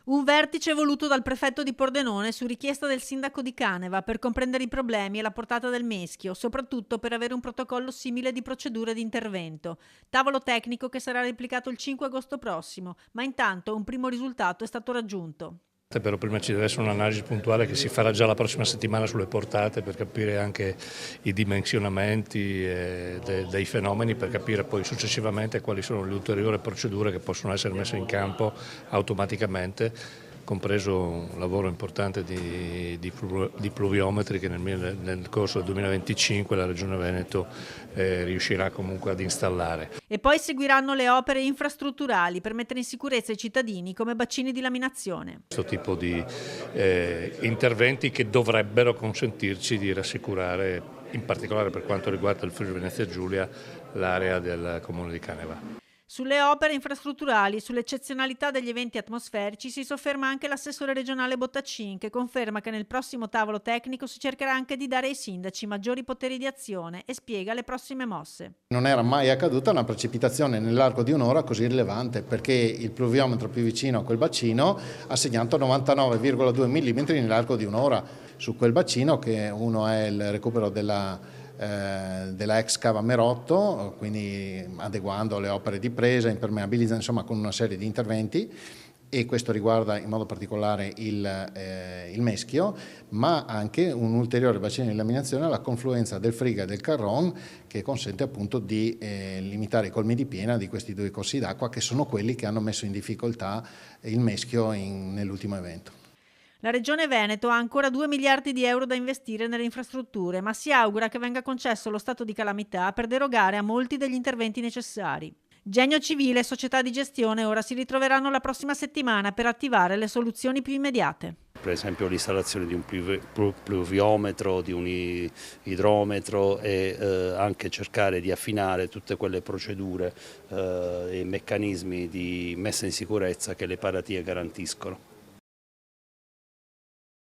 Un vertice voluto dal prefetto di Pordenone su richiesta del sindaco di Caneva per comprendere i problemi e la portata del meschio, soprattutto per avere un protocollo simile di procedure di intervento. Tavolo tecnico che sarà replicato il 5 agosto prossimo, ma intanto un primo risultato è stato raggiunto. Però prima ci deve essere un'analisi puntuale che si farà già la prossima settimana sulle portate per capire anche i dimensionamenti dei fenomeni, per capire poi successivamente quali sono le ulteriori procedure che possono essere messe in campo automaticamente, compreso un lavoro importante di pluviometri che nel corso del 2025 la Regione Veneto riuscirà comunque ad installare. E poi seguiranno le opere infrastrutturali per mettere in sicurezza i cittadini come bacini di laminazione. Questo tipo di interventi che dovrebbero consentirci di rassicurare, in particolare per quanto riguarda il Friuli Venezia Giulia, l'area del Comune di Caneva. Sulle opere infrastrutturali e sull'eccezionalità degli eventi atmosferici si sofferma anche l'assessore regionale Bottaccin, che conferma che nel prossimo tavolo tecnico si cercherà anche di dare ai sindaci maggiori poteri di azione e spiega le prossime mosse. Non era mai accaduta una precipitazione nell'arco di un'ora così rilevante, perché il pluviometro più vicino a quel bacino ha segnato 99,2 mm nell'arco di un'ora su quel bacino, che uno è il recupero della ex cava Merotto, quindi adeguando le opere di presa, impermeabilizza, insomma con una serie di interventi, e questo riguarda in modo particolare il Meschio, ma anche un ulteriore bacino di laminazione alla confluenza del Friga e del Carron, che consente appunto di limitare i colmi di piena di questi due corsi d'acqua, che sono quelli che hanno messo in difficoltà il Meschio nell'ultimo evento. La Regione Veneto ha ancora 2 miliardi di euro da investire nelle infrastrutture, ma si augura che venga concesso lo stato di calamità per derogare a molti degli interventi necessari. Genio Civile e società di gestione ora si ritroveranno la prossima settimana per attivare le soluzioni più immediate. Per esempio l'installazione di un pluviometro, di un idrometro e anche cercare di affinare tutte quelle procedure e meccanismi di messa in sicurezza che le paratie garantiscono.